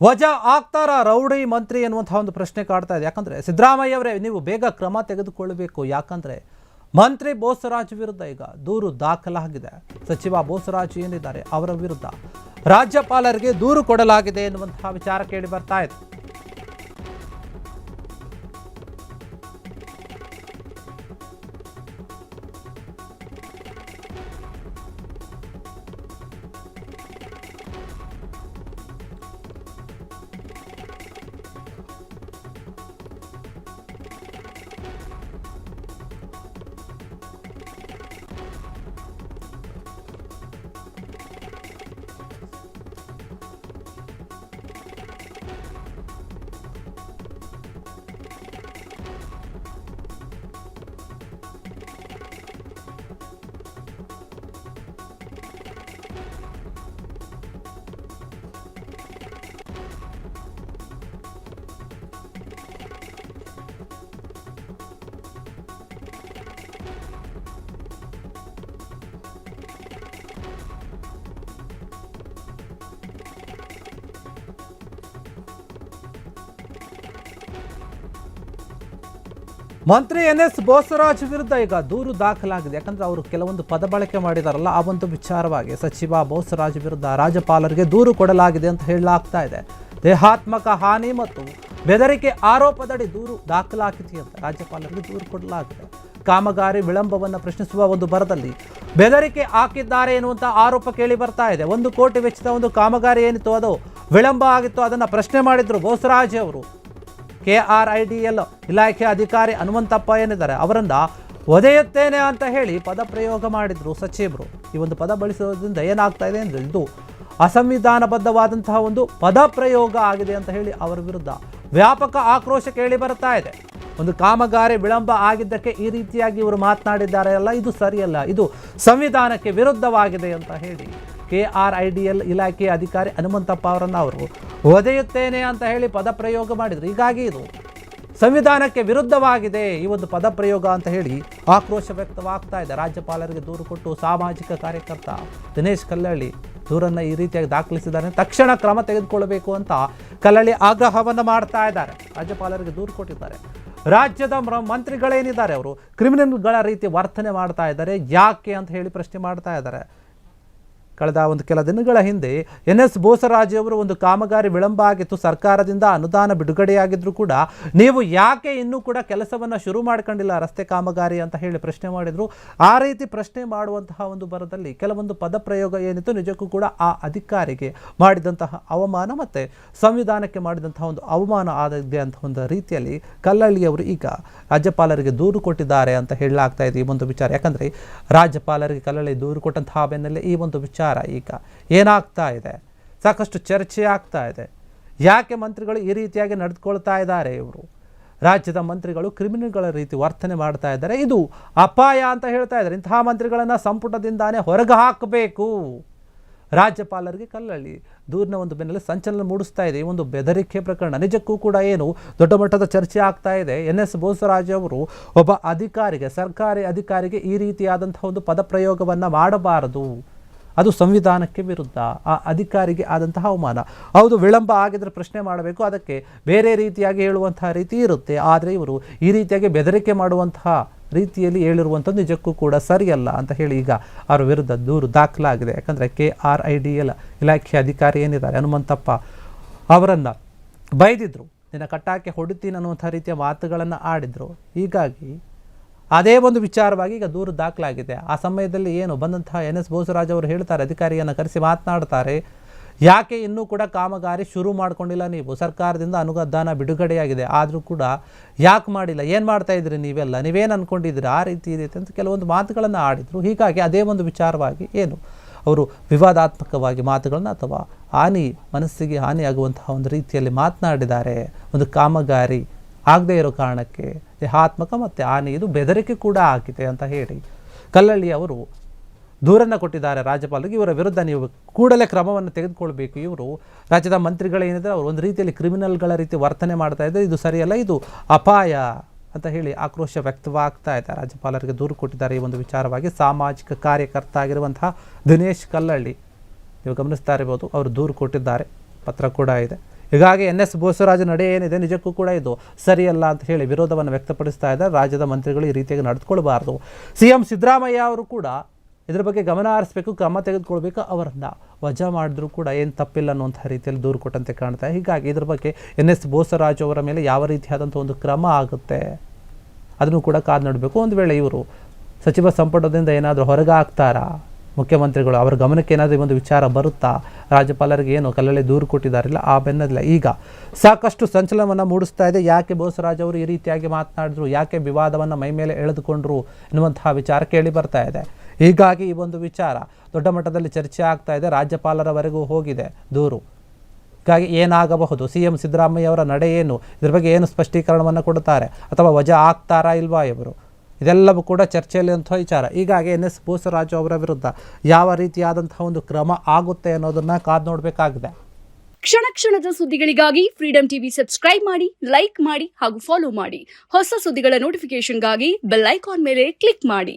ವಜಾ ಆಗ್ತಾರ ರೌಡಿ ಮಂತ್ರಿ ಎನ್ನುವಂತಹ ಒಂದು ಪ್ರಶ್ನೆ ಕಾಡ್ತಾ ಇದೆ. ಯಾಕಂದರೆ ಸಿದ್ದರಾಮಯ್ಯ ಅವರೇ ನೀವು ಬೇಗ ಕ್ರಮ ತೆಗೆದುಕೊಳ್ಳಬೇಕು. ಯಾಕಂದರೆ ಮಂತ್ರಿ ಬೋಸರಾಜ್ ವಿರುದ್ಧ ಈಗ ದೂರು ದಾಖಲಾಗಿದೆ. ಸಚಿವ ಬೋಸರಾಜ್ ಏನಿದ್ದಾರೆ ಅವರ ವಿರುದ್ಧ ರಾಜ್ಯಪಾಲರಿಗೆ ದೂರು ಕೊಡಲಾಗಿದೆ ಎನ್ನುವಂತಹ ವಿಚಾರ ಕೇಳಿ ಬರ್ತಾ ಇದೆ. ಮಂತ್ರಿ ಎನ್.ಎಸ್. ಬೋಸರಾಜ್ ವಿರುದ್ಧ ಈಗ ದೂರು ದಾಖಲಾಗಿದೆ. ಯಾಕಂದರೆ ಅವರು ಕೆಲವೊಂದು ಪದ ಬಳಕೆ ಮಾಡಿದಾರಲ್ಲ, ಆ ಒಂದು ವಿಚಾರವಾಗಿ ಸಚಿವ ಬೋಸರಾಜ್ ವಿರುದ್ಧ ರಾಜ್ಯಪಾಲರಿಗೆ ದೂರು ಕೊಡಲಾಗಿದೆ ಅಂತ ಹೇಳಲಾಗ್ತಾ ಇದೆ. ದೇಹಾತ್ಮಕ ಹಾನಿ ಮತ್ತು ಬೆದರಿಕೆ ಆರೋಪದಡಿ ದೂರು ದಾಖಲಾಗಿದೆ ಅಂತ ರಾಜ್ಯಪಾಲರಿಗೆ ದೂರು ಕೊಡಲಾಗಿದೆ. ಕಾಮಗಾರಿ ವಿಳಂಬವನ್ನು ಪ್ರಶ್ನಿಸುವ ಒಂದು ಬರದಲ್ಲಿ ಬೆದರಿಕೆ ಹಾಕಿದ್ದಾರೆ ಎನ್ನುವಂಥ ಆರೋಪ ಕೇಳಿ ಬರ್ತಾ ಇದೆ. 1 ಕೋಟಿ ವೆಚ್ಚದ ಒಂದು ಕಾಮಗಾರಿ ಏನಿತ್ತು ಅದು ವಿಳಂಬ ಆಗಿತ್ತು, ಅದನ್ನು ಪ್ರಶ್ನೆ ಮಾಡಿದ್ರು ಬೋಸರಾಜ್ ಅವರು. KRIDL ಇಲಾಖೆ ಅಧಿಕಾರಿ ಹನುಮಂತಪ್ಪ ಏನಿದ್ದಾರೆ ಅವರನ್ನ ಒದೆಯುತ್ತೇನೆ ಅಂತ ಹೇಳಿ ಪದ ಪ್ರಯೋಗ ಮಾಡಿದ್ರು ಸಚಿವರು. ಈ ಒಂದು ಪದ ಬಳಸೋದ್ರಿಂದ ಏನಾಗ್ತಾ ಇದೆ ಅಂದರೆ ಇದು ಅಸಂವಿಧಾನಬದ್ಧವಾದಂತಹ ಒಂದು ಪದ ಪ್ರಯೋಗ ಆಗಿದೆ ಅಂತ ಹೇಳಿ ಅವರ ವಿರುದ್ಧ ವ್ಯಾಪಕ ಆಕ್ರೋಶ ಕೇಳಿ ಬರ್ತಾ ಇದೆ. ಒಂದು ಕಾಮಗಾರಿ ವಿಳಂಬ ಆಗಿದ್ದಕ್ಕೆ ಈ ರೀತಿಯಾಗಿ ಇವರು ಮಾತನಾಡಿದ್ದಾರೆ ಅಲ್ಲ, ಇದು ಸರಿಯಲ್ಲ, ಇದು ಸಂವಿಧಾನಕ್ಕೆ ವಿರುದ್ಧವಾಗಿದೆ ಅಂತ ಹೇಳಿ KRIDL ಇಲಾಖೆಯ ಅಧಿಕಾರಿ ಹನುಮಂತಪ್ಪ ಅವರನ್ನು ಅವರು ಒದೆಯುತ್ತೇನೆ ಅಂತ ಹೇಳಿ ಪದ ಪ್ರಯೋಗ ಮಾಡಿದರು. ಹೀಗಾಗಿ ಇದು ಸಂವಿಧಾನಕ್ಕೆ ವಿರುದ್ಧವಾಗಿದೆ ಈ ಒಂದು ಪದ ಪ್ರಯೋಗ ಅಂತ ಹೇಳಿ ಆಕ್ರೋಶ ವ್ಯಕ್ತವಾಗ್ತಾ ಇದೆ. ರಾಜ್ಯಪಾಲರಿಗೆ ದೂರು ಕೊಟ್ಟು ಸಾಮಾಜಿಕ ಕಾರ್ಯಕರ್ತ ದಿನೇಶ್ ಕಲ್ಲಳ್ಳಿ ದೂರನ್ನು ಈ ರೀತಿಯಾಗಿ ದಾಖಲಿಸಿದ್ದಾರೆ. ತಕ್ಷಣ ಕ್ರಮ ತೆಗೆದುಕೊಳ್ಳಬೇಕು ಅಂತ ಕಲ್ಲಳ್ಳಿ ಆಗ್ರಹವನ್ನು ಮಾಡ್ತಾ ಇದ್ದಾರೆ. ರಾಜ್ಯಪಾಲರಿಗೆ ದೂರು ಕೊಟ್ಟಿದ್ದಾರೆ. ರಾಜ್ಯದ ಮಂತ್ರಿಗಳೇನಿದ್ದಾರೆ ಅವರು ಕ್ರಿಮಿನಲ್ಗಳ ರೀತಿ ವರ್ತನೆ ಮಾಡ್ತಾ ಇದ್ದಾರೆ. ಯಾಕೆ ಅಂತ ಹೇಳಿ ಪ್ರಶ್ನೆ ಮಾಡ್ತಾ ಇದ್ದಾರೆ. ಕಳೆದ ಕೆಲ ದಿನಗಳ ಹಿಂದೆ ಎನ್.ಎಸ್. ಬೋಸರಾಜ್ ಅವರು ಒಂದು ಕಾಮಗಾರಿ ವಿಳಂಬ ಆಗಿತ್ತು, ಸರ್ಕಾರದಿಂದ ಅನುದಾನ ಬಿಡುಗಡೆಯಾಗಿದ್ರು ಕೂಡ ನೀವು ಯಾಕೆ ಇನ್ನೂ ಕೂಡ ಕೆಲಸವನ್ನು ಶುರು ಮಾಡ್ಕೊಂಡಿಲ್ಲ ರಸ್ತೆ ಕಾಮಗಾರಿ ಅಂತ ಹೇಳಿ ಪ್ರಶ್ನೆ ಮಾಡಿದರು. ಆ ರೀತಿ ಪ್ರಶ್ನೆ ಮಾಡುವಂತಹ ಒಂದು ಬರದಲ್ಲಿ ಕೆಲವೊಂದು ಪದ ಪ್ರಯೋಗ ಏನಿತ್ತು ನಿಜಕ್ಕೂ ಕೂಡ ಆ ಅಧಿಕಾರಿಗೆ ಮಾಡಿದಂತಹ ಅವಮಾನ ಮತ್ತು ಸಂವಿಧಾನಕ್ಕೆ ಮಾಡಿದಂತಹ ಒಂದು ಅವಮಾನ ಆಗಿದೆ ಅಂತ ಒಂದು ರೀತಿಯಲ್ಲಿ ಕಲ್ಲಳ್ಳಿಯವರು ಈಗ ರಾಜ್ಯಪಾಲರಿಗೆ ದೂರು ಕೊಟ್ಟಿದ್ದಾರೆ ಅಂತ ಹೇಳಲಾಗ್ತಾ ಇದೆ ಈ ಒಂದು ವಿಚಾರ. ಯಾಕಂದರೆ ರಾಜ್ಯಪಾಲರಿಗೆ ಕಲ್ಲಳ್ಳಿ ದೂರು ಕೊಟ್ಟಂತಹ ಬೆನ್ನಲ್ಲೇ ಈ ಒಂದು ವಿಚಾರ ಈಗ ಏನಾಗ್ತಾ ಇದೆ, ಸಾಕಷ್ಟು ಚರ್ಚೆ ಆಗ್ತಾ ಇದೆ. ಯಾಕೆ ಮಂತ್ರಿಗಳು ಈ ರೀತಿಯಾಗಿ ನಡೆದುಕೊಳ್ತಾ ಇದ್ದಾರೆ, ಇವರು ರಾಜ್ಯದ ಮಂತ್ರಿಗಳು ಕ್ರಿಮಿನಲ್ಗಳ ರೀತಿ ವರ್ತನೆ ಮಾಡ್ತಾ ಇದ್ದಾರೆ, ಇದು ಅಪಾಯ ಅಂತ ಹೇಳ್ತಾ ಇದ್ದಾರೆ. ಇಂತಹ ಮಂತ್ರಿಗಳನ್ನು ಸಂಪುಟದಿಂದಾನೇ ಹೊರಗೆ ಹಾಕಬೇಕು. ರಾಜ್ಯಪಾಲರಿಗೆ ಕಲ್ಲಳ್ಳಿ ದೂರಿನ ಒಂದು ಬೆನ್ನಲ್ಲೇ ಸಂಚಲನ ಮೂಡಿಸ್ತಾ ಇದೆ ಈ ಒಂದು ಬೆದರಿಕೆ ಪ್ರಕರಣ. ನಿಜಕ್ಕೂ ಕೂಡ ಏನು ದೊಡ್ಡ ಮಟ್ಟದ ಚರ್ಚೆ ಆಗ್ತಾ ಇದೆ. ಎನ್.ಎಸ್. ಬೋಸರಾಜ್ ಅವರು ಒಬ್ಬ ಅಧಿಕಾರಿಗೆ, ಸರ್ಕಾರಿ ಅಧಿಕಾರಿಗೆ ಈ ರೀತಿಯಾದಂತಹ ಒಂದು ಪದ ಪ್ರಯೋಗವನ್ನು ಮಾಡಬಾರದು, ಅದು ಸಂವಿಧಾನಕ್ಕೆ ವಿರುದ್ಧ, ಆ ಅಧಿಕಾರಿಗೆ ಆದಂತಹ ಅವಮಾನ. ಹೌದು, ವಿಳಂಬ ಆಗಿದ್ರೆ ಪ್ರಶ್ನೆ ಮಾಡಬೇಕು, ಅದಕ್ಕೆ ಬೇರೆ ರೀತಿಯಾಗಿ ಹೇಳುವಂತಹ ರೀತಿ ಇರುತ್ತೆ. ಆದರೆ ಇವರು ಈ ರೀತಿಯಾಗಿ ಬೆದರಿಕೆ ಮಾಡುವಂತಹ ರೀತಿಯಲ್ಲಿ ಹೇಳಿರುವಂಥದ್ದು ನಿಜಕ್ಕೂ ಕೂಡ ಸರಿಯಲ್ಲ ಅಂತ ಹೇಳಿ ಈಗ ಅವರ ವಿರುದ್ಧ ದೂರು ದಾಖಲಾಗಿದೆ. ಯಾಕಂದರೆ KRIDL ಇಲಾಖೆ ಅಧಿಕಾರಿ ಏನಿದ್ದಾರೆ ಹನುಮಂತಪ್ಪ ಅವರನ್ನು ಬೈದಿದ್ರು, ನಿನ್ನ ಕಟ್ಟಾಕೆ ಹೊಡಿತೀನಿ ಅನ್ನುವಂಥ ರೀತಿಯ ಮಾತುಗಳನ್ನು ಆಡಿದರು. ಹೀಗಾಗಿ ಅದೇ ಒಂದು ವಿಚಾರವಾಗಿ ಈಗ ದೂರು ದಾಖಲಾಗಿದೆ. ಆ ಸಮಯದಲ್ಲಿ ಏನು ಬಂದಂತಹ ಎನ್.ಎಸ್. ಬೋಸರಾಜ್ ಅವರು ಹೇಳ್ತಾರೆ, ಅಧಿಕಾರಿಯನ್ನು ಕರೆಸಿ ಮಾತನಾಡ್ತಾರೆ, ಯಾಕೆ ಇನ್ನೂ ಕೂಡ ಕಾಮಗಾರಿ ಶುರು ಮಾಡ್ಕೊಂಡಿಲ್ಲ, ನೀವು ಸರ್ಕಾರದಿಂದ ಅನುದಾನ ಬಿಡುಗಡೆಯಾಗಿದೆ ಆದರೂ ಕೂಡ ಯಾಕೆ ಮಾಡಿಲ್ಲ, ಏನು ಮಾಡ್ತಾ ಇದ್ರಿ ನೀವೆಲ್ಲ, ನೀವೇನು ಅಂದ್ಕೊಂಡಿದ್ದೀರಿ, ಆ ರೀತಿ ಇದೆ ಅಂತ ಕೆಲವೊಂದು ಮಾತುಗಳನ್ನು ಆಡಿದರು. ಹೀಗಾಗಿ ಅದೇ ಒಂದು ವಿಚಾರವಾಗಿ ಏನು ಅವರು ವಿವಾದಾತ್ಮಕವಾಗಿ ಮಾತುಗಳನ್ನು ಅಥವಾ ಮನಸ್ಸಿಗೆ ಹಾನಿಯಾಗುವಂತಹ ಒಂದು ರೀತಿಯಲ್ಲಿ ಮಾತನಾಡಿದ್ದಾರೆ. ಒಂದು ಕಾಮಗಾರಿ ಆಗದೇ ಇರೋ ಕಾರಣಕ್ಕೆ ದೇಹಾತ್ಮಕ ಮತ್ತು ಹಾನಿ, ಇದು ಬೆದರಿಕೆ ಕೂಡ ಆಗಿದೆ ಅಂತ ಹೇಳಿ ಕಲ್ಲಳ್ಳಿ ಅವರು ದೂರನ್ನು ಕೊಟ್ಟಿದ್ದಾರೆ ರಾಜ್ಯಪಾಲರಿಗೆ. ಇವರ ವಿರುದ್ಧ ನೀವು ಕೂಡಲೇ ಕ್ರಮವನ್ನು ತೆಗೆದುಕೊಳ್ಬೇಕು. ಇವರು ರಾಜ್ಯದ ಮಂತ್ರಿಗಳೇನಿದ್ದಾರೆ ಅವರು ಒಂದು ರೀತಿಯಲ್ಲಿ ಕ್ರಿಮಿನಲ್ಗಳ ರೀತಿ ವರ್ತನೆ ಮಾಡ್ತಾ ಇದ್ದಾರೆ, ಇದು ಸರಿಯಲ್ಲ, ಇದು ಅಪಾಯ ಅಂತ ಹೇಳಿ ಆಕ್ರೋಶ ವ್ಯಕ್ತವಾಗ್ತಾ ಇದೆ. ರಾಜ್ಯಪಾಲರಿಗೆ ದೂರು ಕೊಟ್ಟಿದ್ದಾರೆ ಈ ಒಂದು ವಿಚಾರವಾಗಿ. ಸಾಮಾಜಿಕ ಕಾರ್ಯಕರ್ತ ಆಗಿರುವಂತಹ ದಿನೇಶ್ ಕಲ್ಲಳ್ಳಿ ನೀವು ಗಮನಿಸ್ತಾ ಇರಬಹುದು, ಅವರು ದೂರು ಕೊಟ್ಟಿದ್ದಾರೆ, ಪತ್ರ ಕೂಡ ಇದೆ. ಹೀಗಾಗಿ NS ಬೋಸರಾಜ್ ನಡೆ ಏನಿದೆ ನಿಜಕ್ಕೂ ಕೂಡ ಇದು ಸರಿಯಲ್ಲ ಅಂತ ಹೇಳಿ ವಿರೋಧವನ್ನು ವ್ಯಕ್ತಪಡಿಸ್ತಾ ಇದ್ದಾರೆ. ರಾಜ್ಯದ ಮಂತ್ರಿಗಳು ಈ ರೀತಿಯಾಗಿ ನಡೆದುಕೊಳ್ಬಾರ್ದು. CM ಸಿದ್ದರಾಮಯ್ಯ ಅವರು ಕೂಡ ಇದ್ರ ಬಗ್ಗೆ ಗಮನ ಹರಿಸಬೇಕು, ಕ್ರಮ ತೆಗೆದುಕೊಳ್ಬೇಕು. ಅವರನ್ನು ವಜಾ ಮಾಡಿದ್ರೂ ಕೂಡ ಏನು ತಪ್ಪಿಲ್ಲ ಅನ್ನುವಂಥ ರೀತಿಯಲ್ಲಿ ದೂರು ಕೊಟ್ಟಂತೆ ಕಾಣ್ತಾರೆ. ಹೀಗಾಗಿ ಇದ್ರ ಬಗ್ಗೆ NS ಬೋಸರಾಜ್ ಅವರ ಮೇಲೆ ಯಾವ ರೀತಿಯಾದಂಥ ಒಂದು ಕ್ರಮ ಆಗುತ್ತೆ ಅದನ್ನು ಕೂಡ ಕಾದು ನೋಡಬೇಕು. ಒಂದು ವೇಳೆ ಇವರು ಸಚಿವ ಸಂಪುಟದಿಂದ ಏನಾದರೂ ಹೊರಗೆ ಹಾಕ್ತಾರಾ, ಮುಖ್ಯಮಂತ್ರಿಗಳು ಅವರ ಗಮನಕ್ಕೆ ಏನಾದರೂ ಒಂದು ವಿಚಾರ ಬರುತ್ತಾ, ರಾಜ್ಯಪಾಲರಿಗೆ ಏನು ಕಲ್ಲಲ್ಲಿ ದೂರು ಕೊಟ್ಟಿದ್ದಾರಿಲ್ಲ ಆ ಬೆನ್ನಲ್ಲ ಈಗ ಸಾಕಷ್ಟು ಸಂಚಲನವನ್ನು ಮೂಡಿಸ್ತಾ ಇದೆ. ಯಾಕೆ ಬೋಸರಾಜ್ ಅವರು ಈ ರೀತಿಯಾಗಿ ಮಾತನಾಡಿದ್ರು, ಯಾಕೆ ವಿವಾದವನ್ನು ಮೈ ಮೇಲೆ ಎಳೆದುಕೊಂಡ್ರು ಎನ್ನುವಂತಹ ವಿಚಾರ ಕೇಳಿ ಬರ್ತಾ ಇದೆ. ಹೀಗಾಗಿ ಈ ಒಂದು ವಿಚಾರ ದೊಡ್ಡ ಮಟ್ಟದಲ್ಲಿ ಚರ್ಚೆ ಆಗ್ತಾ ಇದೆ, ರಾಜ್ಯಪಾಲರವರೆಗೂ ಹೋಗಿದೆ ದೂರು. ಹೀಗಾಗಿ ಏನಾಗಬಹುದು, CM ಸಿದ್ದರಾಮಯ್ಯ ಅವರ ನಡೆ ಏನು, ಇದ್ರ ಬಗ್ಗೆ ಏನು ಸ್ಪಷ್ಟೀಕರಣವನ್ನು ಕೊಡುತ್ತಾರೆ ಅಥವಾ ವಜಾ ಆಗ್ತಾರಾ ಇಲ್ವಾ ಇವರು, ಇದೆಲ್ಲವೂ ಕೂಡ ಚರ್ಚೆಯಲ್ಲಿರುವಂಥ ವಿಚಾರ. ಹೀಗಾಗಿ NS ಬೋಸರಾಜು ಅವರ ವಿರುದ್ಧ ಯಾವ ರೀತಿಯಾದಂತಹ ಒಂದು ಕ್ರಮ ಆಗುತ್ತೆ ಅನ್ನೋದನ್ನ ಕಾದು ನೋಡಬೇಕಾಗಿದೆ. ಕ್ಷಣ ಕ್ಷಣದ ಸುದ್ದಿಗಳಿಗಾಗಿ ಫ್ರೀಡಂ ಟಿವಿ ಸಬ್ಸ್ಕ್ರೈಬ್ ಮಾಡಿ, ಲೈಕ್ ಮಾಡಿ ಹಾಗೂ ಫಾಲೋ ಮಾಡಿ. ಹೊಸ ಸುದ್ದಿಗಳ ನೋಟಿಫಿಕೇಶನ್ಗಾಗಿ ಬೆಲ್ ಐಕಾನ್ ಮೇಲೆ ಕ್ಲಿಕ್ ಮಾಡಿ.